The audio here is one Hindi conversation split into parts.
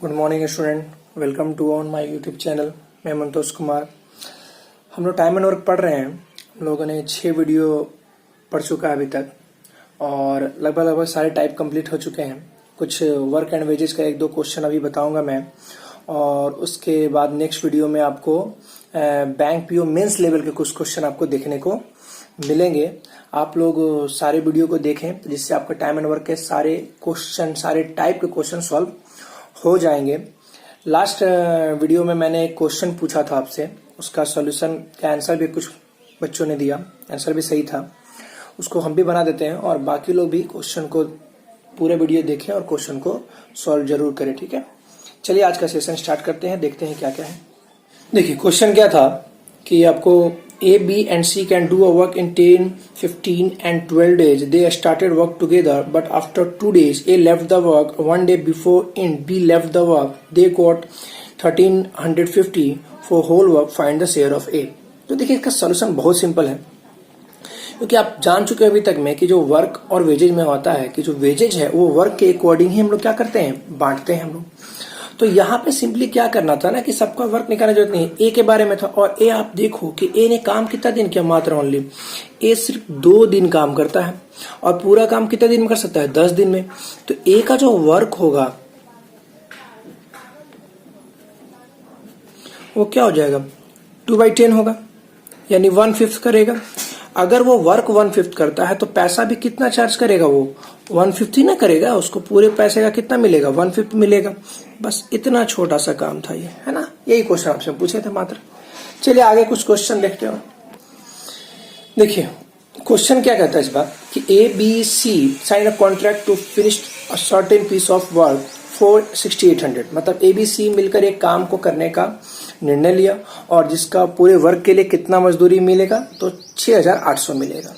Good morning student, welcome to on my YouTube channel. मैं मंतोष कुमार। हम लोग टाइम एंड वर्क पढ़ रहे हैं। हम लोगों ने 6 वीडियो पढ़ चुका है अभी तक और लगभग सारे टाइप कंप्लीट हो चुके हैं। कुछ वर्क एंड वेजेस का 1-2 क्वेश्चन अभी बताऊंगा मैं, और उसके बाद नेक्स्ट वीडियो में आपको बैंक पीओ मेंस लेवल के कुछ क्वेश्चन आपको देखने को मिलेंगे। आप लोग सारे वीडियो को देखें जिससे आपका टाइम एंड वर्क के सारे क्वेश्चन, सारे टाइप के क्वेश्चन सॉल्व हो जाएंगे। लास्ट वीडियो में मैंने एक क्वेश्चन पूछा था आपसे, उसका सॉल्यूशन का आंसर भी कुछ बच्चों ने दिया, आंसर भी सही था। उसको हम भी बना देते हैं और बाकी लोग भी क्वेश्चन को पूरे वीडियो देखें और क्वेश्चन को सॉल्व जरूर करें, ठीक है। चलिए आज का सेशन स्टार्ट करते हैं, देखते हैं क्या क्या है। देखिए क्वेश्चन क्या था कि आपको A, B and C can do a work in 10, 15 and 12 days. They started work together, but after 2 days, A left the work. 1 day before in, B left the work. They got 1350 for whole work. Find the share of A. तो देखिए इसका सॉल्यूशन बहुत सिंपल है, क्योंकि आप जान चुके हैं अभी तक में कि जो वर्क और वेजेज में होता है कि जो वेजेज है वो वर्क के अकॉर्डिंग ही हम लोग क्या करते हैं, बांटते हैं हम लोग। तो यहाँ पे सिंपली क्या करना था ना कि सबका वर्क निकालने की जरूरत नहीं है। ए के बारे में था, और ए आप देखो कि ए ने काम कितना दिन किया, मात्र ओनली ए सिर्फ 2 दिन काम करता है और पूरा काम कितने दिन में कर सकता है, 10 दिन में। तो ए का जो वर्क होगा वो क्या हो जाएगा, 2/10 होगा, यानी 1/5 करेगा। अगर वो वर्क 1/5 करता है तो पैसा भी कितना चार्ज करेगा, वो 1/5 ही ना करेगा, उसको पूरे पैसे का कितना मिलेगा, 1/5 मिलेगा। बस इतना छोटा सा काम था ये, है ना। यही क्वेश्चन आपसे पूछे थे मात्र। चलिए आगे कुछ क्वेश्चन देखते हो। देखिए क्वेश्चन क्या कहता है इस बार कि ABC sign a contract to finish a certain piece of work for 6800। मतलब ABC मिलकर एक काम को करने का निर्णय लिया और जिसका पूरे वर्क के लिए कितना मजदूरी मिलेगा, तो 6800 मिलेगा।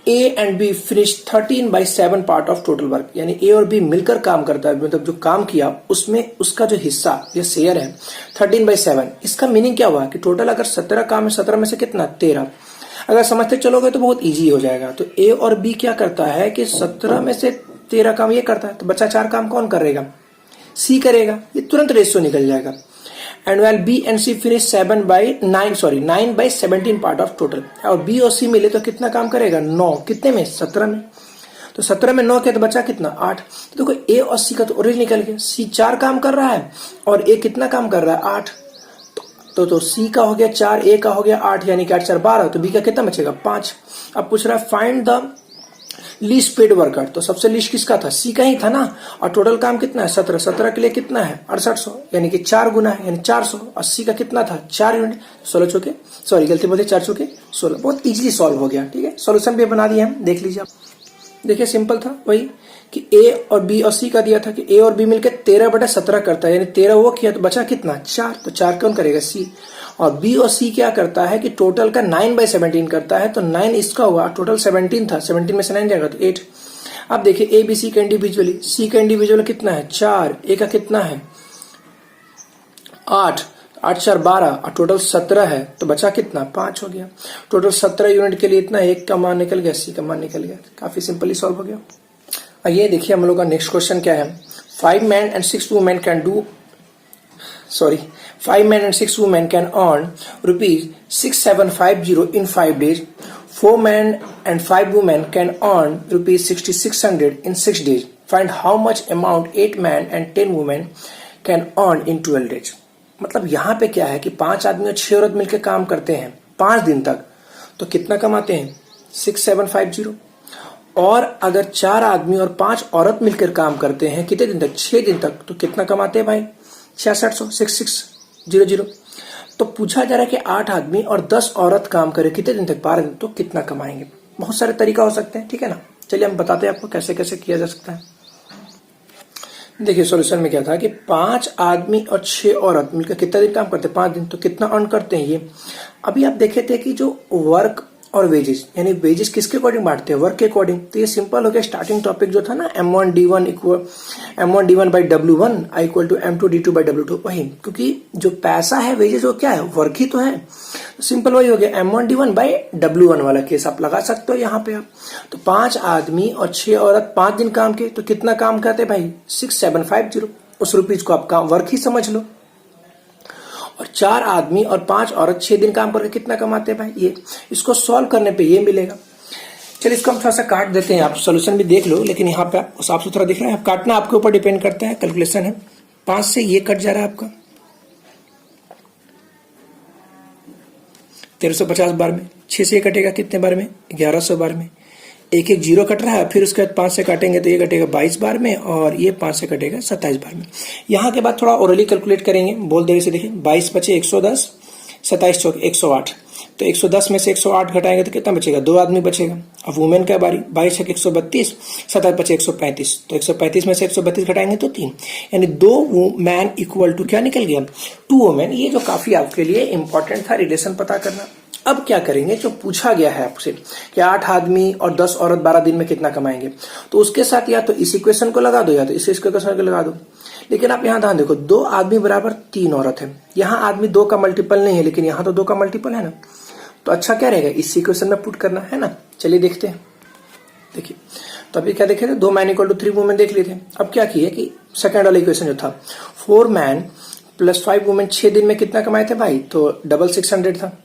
A and B finish 13/7 part of total work, यानी A और B मिलकर काम करता है, मतलब जो काम किया उसमें उसका जो हिस्सा या शेयर है 13/7। इसका मीनिंग क्या हुआ कि टोटल अगर 17 काम है, 17 में से कितना, 13। अगर समझते चलोगे तो बहुत इजी हो जाएगा। तो A और B क्या करता है कि 17 में से 13 काम ये करता है, तो बचा 4 काम कौन करेगा, C करेगा। ये तुरंत रेशियो निकल जाएगा। And well B and C finish 9/17 part of total, और B और C मिले तो कितना काम करेगा, 9। कितने में, 17 में। तो 17 में 9 के तो बचा कितना, 8। तो देखो A और C का तो ओरिजिन निकल गया। C 4 काम कर रहा है और A कितना काम कर रहा है, 8। तो C का हो गया 4, A का हो गया 8, यानी कि 8 4 12। तो B का कितना बचेगा, 5। अब पूछ रहा है find the least paid worker. तो सबसे लीस्ट किसका था, C का ही था ना। और टोटल काम कितना है, 17। 17 के लिए कितना है, 6800, यानी कि 4 गुना है, यानी 400। 80 का कितना था, 4 यूनिट। 16 चौके, सॉरी गलती बोले, 4 चौके 16। बहुत इजीली सॉल्व हो गया, ठीक है। सॉल्यूशन भी बना दिया हम, देख लीजिए आप। देखिए सिंपल था वही कि A और B और C का दिया था कि A और B मिलकर 13/17 करता है, यानी 13 वो किया तो बचा कितना, 4। तो 4 कौन करेगा, C। और B और C क्या करता है कि टोटल का 9/17 करता है, तो 9 इसका हुआ, टोटल 17 था, 17 में से 9 जाएगा तो 8। अब देखिए A B C का इंडिविजुअली, C का इंडिविजुअल कितना है, 4, A का कितना है, 8, 8 4 12, और टोटल 17 है, तो बचा कितना, 5 हो गया। टोटल 17 यूनिट के लिए इतना, 1 का मान निकल गया, C का मान निकल गया। काफी सिंपली सॉल्व हो गया। ये देखिए हम लोग का नेक्स्ट क्वेश्चन क्या है। 5 men and 6 women can earn ₹6750 in 5 days. 4 men and 5 women can earn ₹6600 in 6 days. Find how much amount 8 men and 10 women can earn in 12 days. मतलब यहाँ पे क्या है कि 5 आदमी और 6 औरत मिलकर काम करते हैं 5 दिन तक, तो कितना कमाते हैं, 6750। और अगर 4 आदमी और 5 औरत मिलकर काम करते हैं कितने दिन तक, 6 दिन तक, तो कितना कमाते हैं भाई, 6600, 6600। तो पूछा जा रहा है कि 8 आदमी और 10 औरत काम करे कितने दिन तक, 12 दिन, तो कितना कमाएंगे। बहुत सारे तरीका हो सकते हैं, ठीक है ना। चलिए हम बताते हैं आपको कैसे कैसे किया जा सकता है। देखिए सॉल्यूशन में क्या था कि 5 आदमी और 6 औरत मिलकर कितना दिन काम करते हैं, 5 दिन, तो कितना अर्न करते हैं ये। अभी आप देखे थे कि जो वर्क और वेजेस, यानी वेजेस किसके अकॉर्डिंग बांटते हैं, वर्क के अकॉर्डिंग। तो ये सिंपल हो गया। स्टार्टिंग टॉपिक जो था ना, M1D1 by W1 equal to M2D2/W2, वही, क्योंकि जो पैसा है वेजेस वो क्या है, वर्क ही तो है। तो सिंपल वही हो गया, M1D1/W1 वाला केस आप लगा सकते हो यहाँ पे आप। तो 5 आदमी और 6 औरत 5 दिन काम के, तो कितना काम करते भाई, 6750। उस रुपीज को आप काम वर्क ही समझ लो। और 4 आदमी और 5 औरत 6 दिन काम करके कितना कमाते हैं भाई, ये इसको सॉल्व करने पे ये मिलेगा। चलिए इसको हम थोड़ा सा काट देते हैं, आप सोल्यूशन भी देख लो, लेकिन यहाँ पे साफ सुथरा दिख रहा है। काटना आपके ऊपर डिपेंड करता है, कैलकुलेशन है। 5 से ये कट जा रहा है आपका 1350 बार में, 6 से ये कटेगा कितने बार में, 1100 बार में। एक एक जीरो कट रहा है, फिर उसके बाद 5 से काटेंगे तो ये कटेगा 22 बार में, और ये 5 से कटेगा 27 बार में। यहाँ के बाद थोड़ा ओरली कैलकुलेट करेंगे, बोल देने से देखिए 22 बचे 110, 27 चौक 108, तो 110 में से 108 घटाएंगे तो कितना बचेगा, 2 आदमी बचेगा। अब वुमेन का बारी, 22 छक 132, 27 बचे 135, तो 135 में से 132 घटाएंगे तो 3, यानी 2 मैन इक्वल टू क्या निकल गया, 2 वुमेन। ये जो काफी आपके लिए इंपॉर्टेंट था रिलेशन पता करना। अब क्या करेंगे, जो पूछा गया है आपसे कि 8 आदमी और 10 औरत 12 दिन में कितना कमाएंगे, तो उसके साथ या तो इस इक्वेशन को लगा दो या तो इस इक्वेशन को लगा दो। लेकिन आप यहाँ ध्यान देखो, 2 आदमी बराबर 3 औरत है। यहाँ आदमी 2 का मल्टीपल नहीं है, लेकिन यहाँ तो 2 का मल्टीपल है ना, तो अच्छा क्या रहेगा, इस इक्वेशन में पुट करना है ना। चलिए देखते हैं। देखिए तो अभी क्या देखे थे, 2 मैन इक्वल टू 3 वुमेन देख लिए थे। अब क्या किए कि सेकंड वाला इक्वेशन जो था, 4 मैन प्लस 5 वुमेन 6 दिन में कितना कमाए थे भाई, तो डबल 600 था।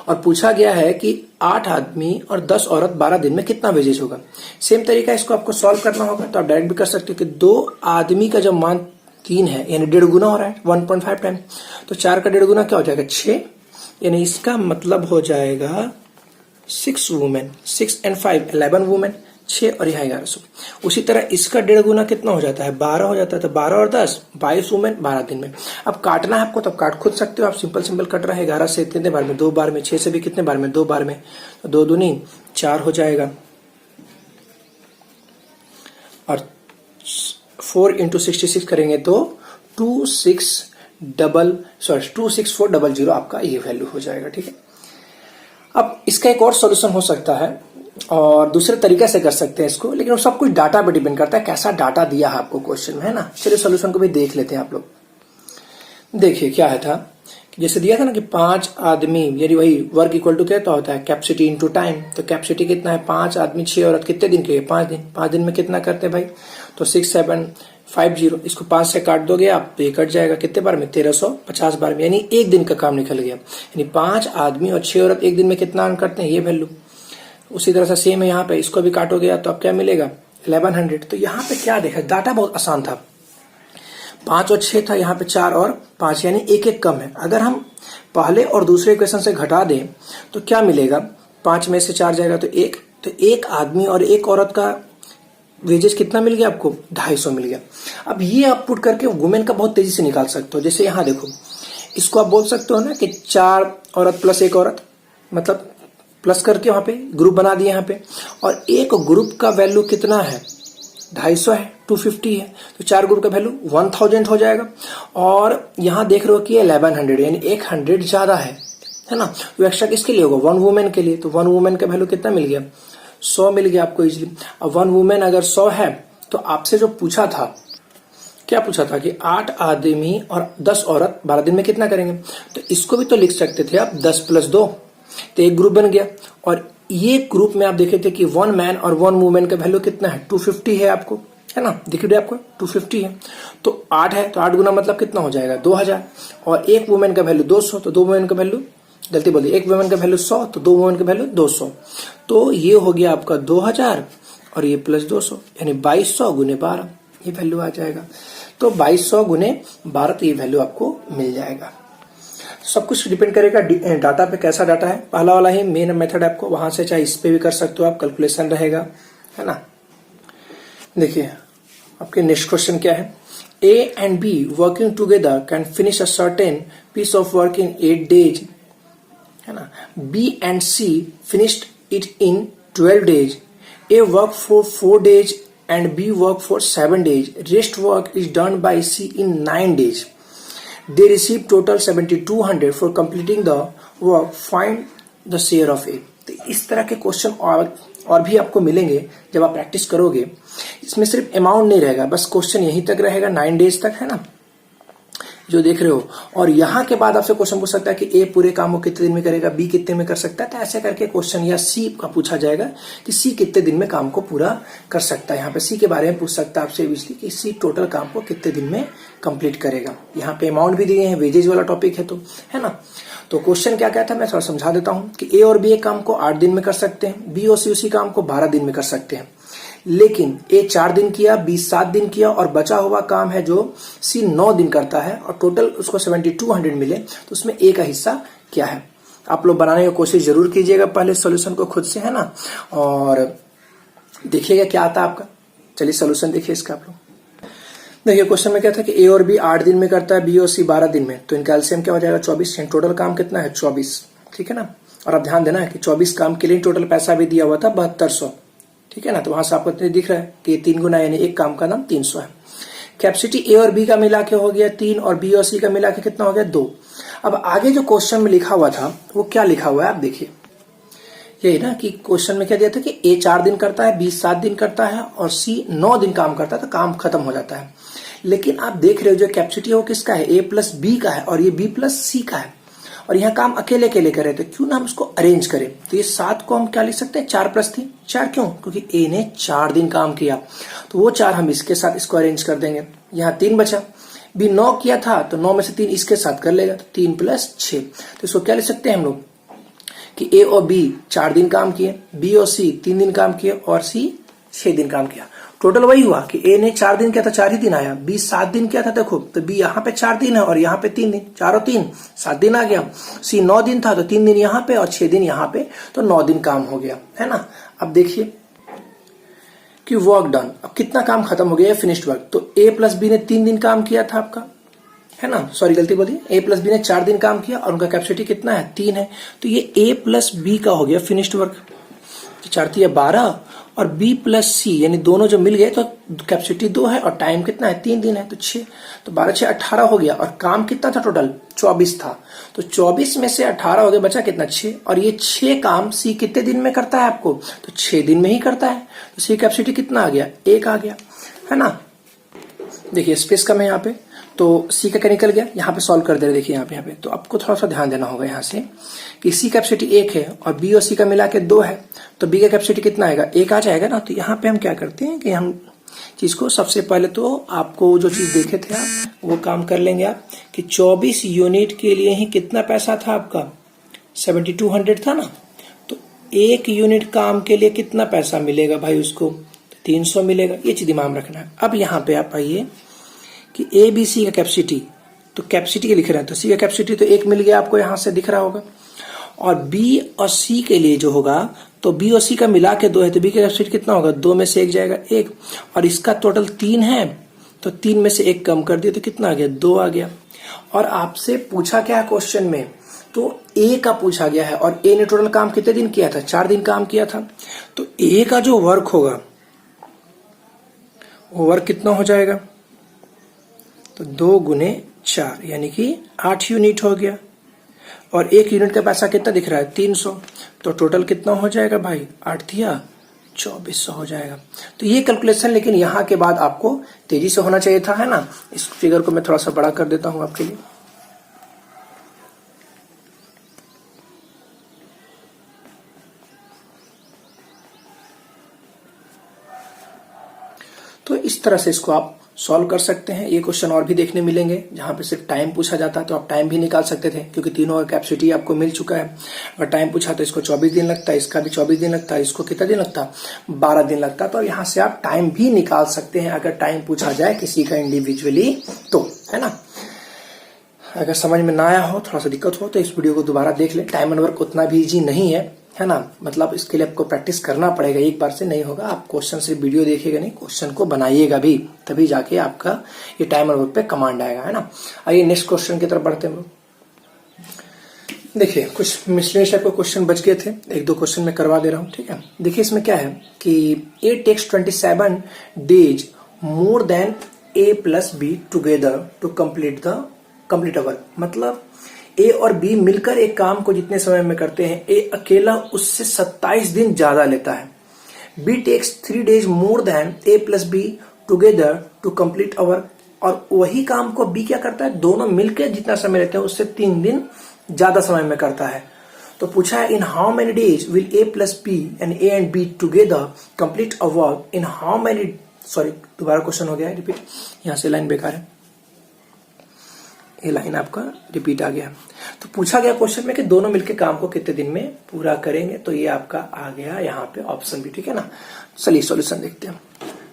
और पूछा गया है कि 8 आदमी और 10 औरत 12 दिन में कितना वेजेज होगा। सेम तरीका इसको आपको सॉल्व करना होगा, तो आप डायरेक्ट भी कर सकते हो कि 2 आदमी का जब मान 3 है, यानी 1.5 गुना हो रहा है, 1.5 टाइम, तो 4 का 1.5 गुना क्या हो जाएगा, 6, यानी इसका मतलब हो जाएगा 6 वुमेन, 6 and 5 11 वुमेन, 6 और यहाँ 1100। उसी तरह इसका 1.5 गुना कितना हो जाता है, 12 हो जाता है, तो 12 और 10 22 वुमेन 12 दिन में। अब काटना है आपको तो आप काट खुद सकते हो, आप सिंपल कट रहा है। 11 से कितने बार में, 2 बार में, 6 से भी कितने बार में, 2 बार में, तो 2 दूनी 4 हो जाएगा, और 4 into 66 करेंगे तो 26400 आपका ये वैल्यू हो जाएगा। ठीक है, अब इसका एक और सॉल्यूशन हो सकता है और दूसरे तरीके से कर सकते हैं इसको, लेकिन वो सब कुछ डाटा पे डिपेंड करता है, कैसा डाटा दिया है आपको क्वेश्चन में, है ना। चलिए सॉल्यूशन को भी देख लेते हैं आप लोग। देखिए क्या है था, जैसे दिया था ना कि 5 आदमी, यानी वही वर्क इक्वल टू क्या होता है, कैपेसिटी इनटू टाइम। तो कैपेसिटी कितना है, 5 आदमी 6 औरत कितने दिन के, 5 दिन। 5 दिन में कितना करते हैं भाई, तो 6750। इसको 5 से काट दोगे आप तो ये कट जाएगा कितने बार में, 1350 बार में, यानी एक दिन का काम निकल गया। यानी 5 आदमी और 6 औरत एक दिन में कितना अर्न करते हैं, ये वैल्यू। उसी तरह से सेम है यहाँ पे, इसको भी काटोगे तो अब क्या मिलेगा, 1100। तो यहाँ पे क्या देखा, डाटा बहुत आसान था, 5 और 6 था, यहाँ पे 4 और 5, यानी एक एक कम है। अगर हम पहले और दूसरे इक्वेशन से घटा दें तो क्या मिलेगा, 5 में से 4 जाएगा तो 1, तो एक आदमी और एक औरत का वेजेस कितना मिल गया आपको, 250 मिल गया। अब ये आप पुट करके वुमेन का बहुत तेजी से निकाल सकते हो। जैसे यहाँ देखो, इसको आप बोल सकते हो ना कि 4 औरत प्लस 1 औरत, मतलब प्लस करके वहां पे ग्रुप बना दिए यहाँ पे, और एक ग्रुप का वैल्यू कितना है, 250 है, 250 है, तो 4 ग्रुप का वैल्यू 1000 हो जाएगा। और यहाँ देख रहे हो कि 1100, यानी 100 ज्यादा है ना। तो एक्स्ट्रा किसके लिए होगा, 1 वुमेन के लिए। तो 1 वुमेन का वैल्यू कितना मिल गया, 100 मिल गया आपको इजिली। अब 1 वुमेन अगर 100 है तो आपसे जो पूछा था, क्या पूछा था कि 8 आदमी और 10 औरत 12 दिन में कितना करेंगे, तो इसको भी तो लिख सकते थे आप 10 + 2, तो एक ग्रुप बन गया। और ये ग्रुप में आप देखे थे कि 1 मैन और 1 वुमेन का वैल्यू कितना है, 250 है आपको, है ना, दिख रहा है आपको 250 है। तो 8 है तो 8 गुना मतलब कितना हो जाएगा, 2000। और एक वुमेन का वैल्यू 200, तो 2 वुमेन का वैल्यू, गलती बोली, एक वुमेन का वैल्यू 100, तो 2 वुमेन का वैल्यू 200। तो ये हो गया आपका 2000 और ये प्लस 200, यानी 2200 गुने 12, ये वैल्यू आ जाएगा। तो 2200 गुने 12, तो ये वैल्यू आपको मिल जाएगा। सब कुछ डिपेंड करेगा डाटा पे, कैसा डाटा है। पहला वाला ही मेन मेथड आपको, वहां से चाहे इस पे भी कर सकते हो आप, कैलकुलेशन रहेगा, है ना। देखिए आपके नेक्स्ट क्वेश्चन क्या है, A and B working together can finish a certain piece of work in 8 days, है ना। B and C finished it in 12 days. A worked for 4 days and B worked for 7 days. Rest work is done by C in 9 days. They receive total 7200 for completing the work. Find the share of A. तो इस तरह के क्वेश्चन और भी आपको मिलेंगे जब आप प्रैक्टिस करोगे। इसमें सिर्फ अमाउंट नहीं रहेगा, बस क्वेश्चन यहीं तक रहेगा, 9 days तक, है ना। जो देख रहे हो। और यहाँ के बाद आपसे क्वेश्चन पूछ सकता है कि ए पूरे काम को कितने दिन में करेगा, बी कितने में कर सकता है। तो ऐसे करके क्वेश्चन या सी का पूछा जाएगा कि सी कितने दिन में काम को पूरा कर सकता है। यहाँ पे सी के बारे में पूछ सकता है आपसे इजिली कि सी टोटल काम को कितने दिन में कंप्लीट करेगा। यहाँ पे अमाउंट भी दिए हैं, वेजेज वाला टॉपिक है तो, है ना। तो क्वेश्चन क्या कहता है मैं थोड़ा समझा देता हूँ कि ए और बी एक काम को 8 दिन में कर सकते हैं, बी और सी उसी काम को 12 दिन में कर सकते हैं। लेकिन ए 4 दिन किया, बी 7 दिन किया और बचा हुआ काम है जो सी 9 दिन करता है और टोटल उसको 7200 मिले, तो उसमें ए का हिस्सा क्या है। आप लोग बनाने की कोशिश जरूर कीजिएगा पहले सॉल्यूशन को खुद से, है ना, और देखिएगा क्या आता है आपका। चलिए सॉल्यूशन देखिए इसका आप लोग। देखिए क्वेश्चन में क्या था कि ए और बी 8 दिन में करता है, बी और सी 12 दिन में, तो इनका एलसीएम क्या हो जाएगा 24। टोटल काम कितना है 24, ठीक है ना। और अब ध्यान देना है कि 24 काम के लिए टोटल पैसा भी दिया हुआ था 7200, ठीक है ना। तो वहां से आपको दिख रहा है कि 3 गुना यानी एक काम का दाम 300 है। कैपेसिटी ए और बी का मिला के हो गया 3 और बी और सी का मिला के कितना हो गया 2। अब आगे जो क्वेश्चन में लिखा हुआ था वो क्या लिखा हुआ है आप देखिए। यही ना कि क्वेश्चन में क्या दिया था कि ए 4 दिन करता है, बी 7 दिन करता है और सी 9 दिन काम करता है, तो काम खत्म हो जाता है। लेकिन आप देख रहे हो जो कैपेसिटी है वो किसका है, ए प्लस बी का है और ये बी प्लस सी का है। और यहाँ काम अकेले अकेले कर रहे थे, क्यों ना हम इसको अरेंज करें। तो ये 7 को हम क्या लिख सकते हैं 4 + 3, 4 क्यों, क्योंकि ए ने 4 दिन काम किया, तो वो 4 हम इसके साथ इसको अरेंज कर देंगे। यहाँ 3 बचा, बी 9 किया था तो 9 में से 3 इसके साथ कर लेगा, तो 3 + 6। तो इसको क्या लिख सकते हैं हम लोग कि ए और बी 4 दिन काम किए, बी और सी 3 दिन काम किए और सी 6 दिन काम किया। टोटल वही हुआ कि ए ने 4 दिन किया था 4 ही दिन आया, बी 7 दिन किया था देखो, तो बी यहाँ पे 4 दिन है और यहाँ पे 3 दिन, 4 और 3 7 दिन आ गया। सी 9 दिन था तो 3 दिन यहाँ पे और 6 दिन यहाँ पे, तो 9 दिन काम हो गया, है ना। अब देखिए कि वर्क डन, अब कितना काम खत्म हो गया फिनिश्ड वर्क। तो ए प्लस बी ने 3 दिन काम किया था आपका, है ना, सॉरी गलती बोली, ए प्लस बी ने 4 दिन काम किया और उनका कैपेसिटी कितना है 3 है। तो ये ए प्लस बी का हो गया फिनिश्ड वर्क, 4 × 3 = 12 और बी प्लस सी यानी दोनों जो मिल गए तो कैपेसिटी 2 है और टाइम कितना है 3 दिन है, तो 6, तो 12 × 6 = 18 हो गया। और काम कितना था टोटल 24 था, तो 24 में से 18 हो गया, बचा कितना 6। और ये 6 काम सी कितने दिन में करता है आपको, तो 6 दिन में ही करता है। तो सी कैपेसिटी कितना आ गया 1 आ गया, है ना। देखिए स्पेस कम है यहाँ पे, तो सी का क्या निकल गया, यहाँ पे सॉल्व कर दे रहे, देखिए यहाँ पे तो आपको थोड़ा सा ध्यान देना होगा यहाँ से कि सी कैपेसिटी 1 है और बी और सी का मिला के 2 है, तो बी का कैपेसिटी कितना आएगा 1 आ जाएगा ना। तो यहाँ पे हम क्या करते हैं कि हम चीज को सबसे पहले तो आपको जो चीज देखे थे आप वो काम कर लेंगे आप कि 24 यूनिट के लिए ही कितना पैसा था आपका 7200 था ना, तो 1 यूनिट काम के लिए कितना पैसा मिलेगा भाई उसको, 300 मिलेगा, ये चीज दिमाग में रखना है। अब यहाँ पे आप आइए कि ए बी सी का कैपेसिटी, तो कैपेसिटी के लिख रहे हैं, तो सी का कैपेसिटी तो 1 मिल गया आपको यहां से दिख रहा होगा। और बी और सी के लिए जो होगा, तो बी और सी का मिला के 2 है, तो बी का कैपेसिटी कितना होगा 2 में से 1 जाएगा 1, और इसका टोटल 3 है तो 3 में से 1 कम कर दिया तो कितना आ गया 2 आ गया। और आपसे पूछा क्या है क्वेश्चन में, तो ए का पूछा गया है और ए ने टोटल काम कितने दिन किया था 4 दिन काम किया था। तो ए का जो वर्क होगा वो वर्क कितना हो जाएगा, तो 2 × 4 यानी कि 8 यूनिट हो गया। और 1 यूनिट का पैसा कितना दिख रहा है 300, तो टोटल कितना हो जाएगा भाई 8 × 2400 हो जाएगा। तो ये कैलकुलेशन लेकिन यहाँ के बाद आपको तेजी से होना चाहिए था, है ना। इस फिगर को मैं थोड़ा सा बड़ा कर देता हूं आपके लिए। तो इस तरह से इसको आप सॉल्व कर सकते हैं। ये क्वेश्चन और भी देखने मिलेंगे जहां पे सिर्फ टाइम पूछा जाता है, तो आप टाइम भी निकाल सकते थे क्योंकि तीनों का कैपेसिटी आपको मिल चुका है। अगर टाइम पूछा तो इसको 24 दिन लगता है, इसका भी 24 दिन लगता है, इसको कितना दिन लगता है 12 दिन लगता है। तो यहाँ से आप टाइम भी निकाल सकते हैं अगर टाइम पूछा जाए किसी का इंडिविजुअली, तो है ना। अगर समझ में ना आया हो, थोड़ा सा दिक्कत हो, तो इस वीडियो को दोबारा देख ले। टाइम एंड वर्क उतना भी इजी नहीं है ना, मतलब इसके लिए आपको प्रैक्टिस करना पड़ेगा, एक बार से नहीं होगा। आप क्वेश्चन से वीडियो देखिएगा नहीं, क्वेश्चन को बनाइएगा भी, तभी जाके आपका ये टाइम एंड वर्क पे कमांड आएगा, है ना। आइए नेक्स्ट क्वेश्चन की तरफ बढ़ते हैं। देखिए कुछ मिसलेनियस टाइप के क्वेश्चन बच गए थे, 1-2 क्वेश्चन मैं करवा दे रहा हूँ, ठीक है। देखिए इसमें क्या है कि A takes 27 days more than A plus B together to complete work. मतलब ए और बी मिलकर एक काम को जितने समय में करते हैं, ए अकेला उससे 27 दिन ज्यादा लेता है। B takes 3 days more than A plus B together to complete a work, और वही काम को बी क्या करता है, दोनों मिलकर जितना समय लेते हैं उससे 3 दिन ज्यादा समय में करता है। तो पूछा है in how many days will A plus B and A and B together complete a work in how many, sorry दोबारा क्वेश्चन हो गया है रिपीट, यहां से लाइन बेकार है, ये लाइन आपका रिपीट आ गया। तो पूछा गया क्वेश्चन में कि दोनों मिलकर काम को कितने दिन में पूरा करेंगे, तो ये आपका आ गया यहाँ पे ऑप्शन भी, ठीक है ना। चलिए सॉल्यूशन देखते हैं।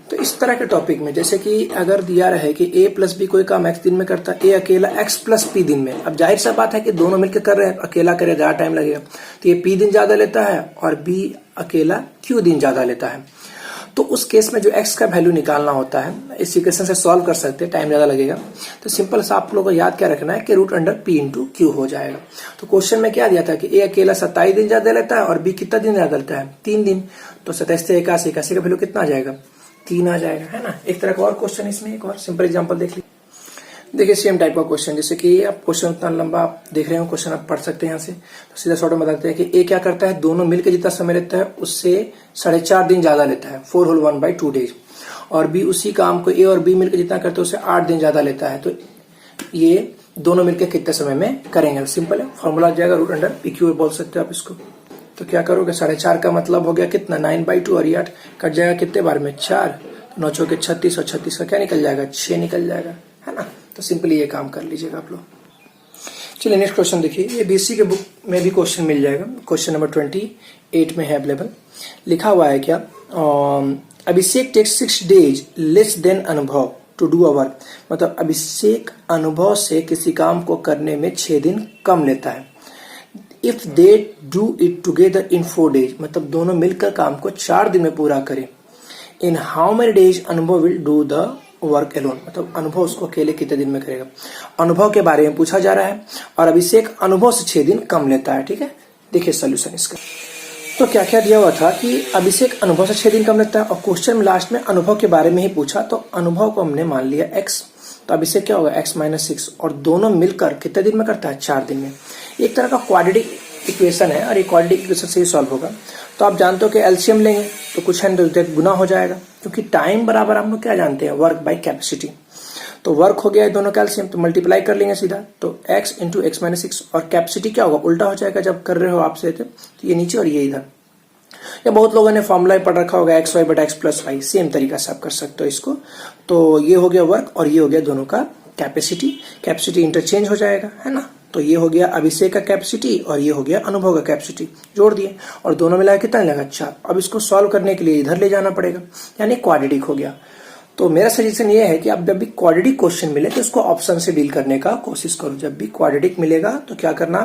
तो इस तरह के टॉपिक में जैसे कि अगर दिया रहे कि ए प्लस बी कोई काम एक्स दिन में करता है, ए अकेला एक्स प्लस पी दिन में, अब जाहिर सा बात है कि दोनों मिलकर कर रहे हैं, अकेला करे ज्यादा टाइम लगेगा, तो ये पी दिन ज्यादा लेता है और बी अकेला क्यू दिन ज्यादा लेता है। तो उस केस में जो x का वैल्यू निकालना होता है, इस इक्वेशन से सॉल्व कर सकते हैं, टाइम ज्यादा लगेगा। तो सिंपल सा आप लोगों को याद क्या रखना है कि root under p into Q हो जाएगा। तो क्वेश्चन में क्या दिया था कि a अकेला 27 दिन ज्यादा लेता है और b कितना दिन ज्यादा लेता है, 3 दिन। तो 27 से 81 का वैल्यू कितना आ जाएगा, 3 आ जाएगा, है ना। एक तरह का और क्वेश्चन इसमें एक और सिंपल एग्जाम्पल देख लीजिए। देखिए सेम टाइप का क्वेश्चन, जैसे कि आप क्वेश्चन उतना लंबा आप देख रहे हो, क्वेश्चन आप पढ़ सकते हैं यहाँ से। तो सीधा शॉर्ट में बताते हैं कि ए क्या करता है, दोनों मिलकर जितना समय लेता है उससे 4.5 दिन ज्यादा लेता है, 4 होल 1/2 डेज। और बी उसी काम को ए और बी मिलकर जितना करते हैं उससे 8 दिन ज्यादा लेता है। तो ये दोनों मिलकर कितने समय में करेंगे, सिंपल है, फॉर्मूला आ जाएगा रूट अंडर पी क्यू बोल सकते हो आप इसको। तो क्या करोगे, 4.5 का मतलब हो गया कितना, 9/2 और ये 8 कट जाएगा कितने बार में, 4, 9 चौके 36 और 36 का क्या निकल जाएगा, 6 निकल जाएगा, है ना। तो सिंपली ये काम कर लीजिएगा आप लोग। चलिए नेक्स्ट क्वेश्चन देखिए, ये बीसी के बुक में भी क्वेश्चन मिल जाएगा, क्वेश्चन नंबर 28 में है अवेलेबल। लिखा हुआ है क्या, अभिषेक टेक्स 6 डेज लेस देन अनुभव टू डू अ वर्क, मतलब अभिषेक अनुभव से किसी काम को करने में 6 दिन कम लेता है। If they do it together in 4 days, मतलब दोनों मिलकर काम को 4 दिन में पूरा करें। In how many days Anubhav will do the work alone, मतलब अनुभव उसको अकेले कितने दिन में करेगा। अनुभव के बारे में पूछा जा रहा है और अभिषेक अनुभव से 6 दिन कम लेता है, ठीक है। देखिए सोल्यूशन इसका। तो क्या क्या दिया हुआ था कि अभिषेक अनुभव से 6 दिन कम लेता है और क्वेश्चन में लास्ट में अनुभव के बारे में ही पूछा, तो अनुभव को हमने मान लिया x, तो अभिषेक क्या होगा x-6 और दोनों मिलकर कितने दिन में करता है, 4 दिन में। एक तरह का क्वाड्रेटिक इक्वेशन है और ये क्वाड्रेटिक इक्वेशन से ही सॉल्व होगा। तो आप जानते हो कि एलसीएम लेंगे तो कुछ है तो गुना हो जाएगा, क्योंकि टाइम बराबर हम लोग क्या जानते हैं, वर्क बाय कैपेसिटी। तो वर्क हो गया है दोनों का एलसीएम, तो मल्टीप्लाई कर लेंगे सीधा, तो x इंटू x-6 और कैपेसिटी क्या होगा, उल्टा हो जाएगा जब कर रहे हो आपसे, तो ये नीचे और ये इधर। या बहुत लोगों ने फॉर्मूला पढ़ रखा होगा xy बटा x प्लस वाई, सेम तरीका से आप कर सकते हो इसको। तो ये हो गया वर्क और ये हो गया दोनों का कैपेसिटी, कैपेसिटी इंटरचेंज हो जाएगा, है ना। तो ये हो गया अभिषेक का कैपेसिटी और ये हो गया अनुभव का कैपेसिटी, जोड़ दिए और दोनों मिला कितना लगा, 4। अब इसको सॉल्व करने के लिए इधर ले जाना पड़ेगा, यानी क्वाड्रेटिक हो गया। तो मेरा सजेशन ये है कि आप जब भी क्वाड्रेटिक क्वेश्चन मिले तो इसको ऑप्शन से डील करने का कोशिश करो। जब भी क्वाड्रेटिक मिलेगा तो क्या करना,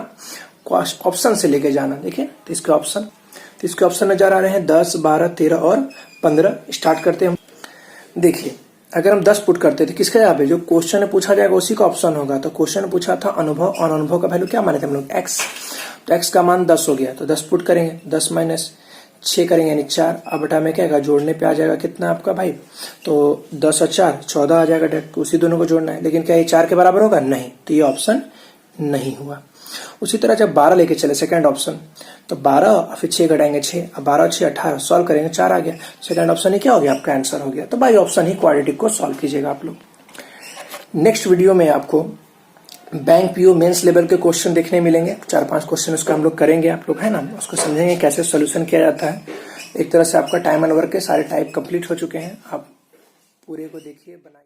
ऑप्शन से लेके जाना। देखिए तो इसके ऑप्शन नजर आ रहे हैं 10, 12, 13 और 15। स्टार्ट करते हैं हम। देखिए अगर हम 10 पुट करते थे किसके जगह पे, जो क्वेश्चन में पूछा जाएगा उसी का ऑप्शन होगा। तो क्वेश्चन में पूछा था अनुभव और अनुभव का वैल्यू क्या माने थे हम लोग, x। तो x का मान 10 हो गया, तो 10 पुट करेंगे, 10 माइनस 6 करेंगे यानी 4। अब बटा में क्या आएगा, जोड़ने पे आ जाएगा कितना आपका भाई, तो 10 और 4 14 आ जाएगा डायरेक्ट। तो उसी दोनों को जोड़ना है, लेकिन क्या ये 4 के बराबर होगा, नहीं, तो ये ऑप्शन नहीं हुआ। उसी तरह जब 12 लेके चले सेकंड ऑप्शन, तो 12 और फिर 6 घटाएंगे 6, अब 12 और 6 18, सॉल्व करेंगे 4 आ गया। सेकंड ऑप्शन ही क्या हो गया, आपका आंसर हो गया। तो बाई ऑप्शन ही क्वाड्रेटिक को सॉल्व कीजिएगा आप लोग। नेक्स्ट वीडियो में आपको बैंक पीओ मेंस लेवल के क्वेश्चन देखने मिलेंगे, 4-5 क्वेश्चन उसका हम लोग करेंगे, आप लोग है ना, उसको समझेंगे कैसे सोल्यूशन किया जाता है। एक तरह से आपका टाइम एंड वर्क के सारे टाइप कंप्लीट हो चुके हैं, आप पूरे को देखिए, बनाइए।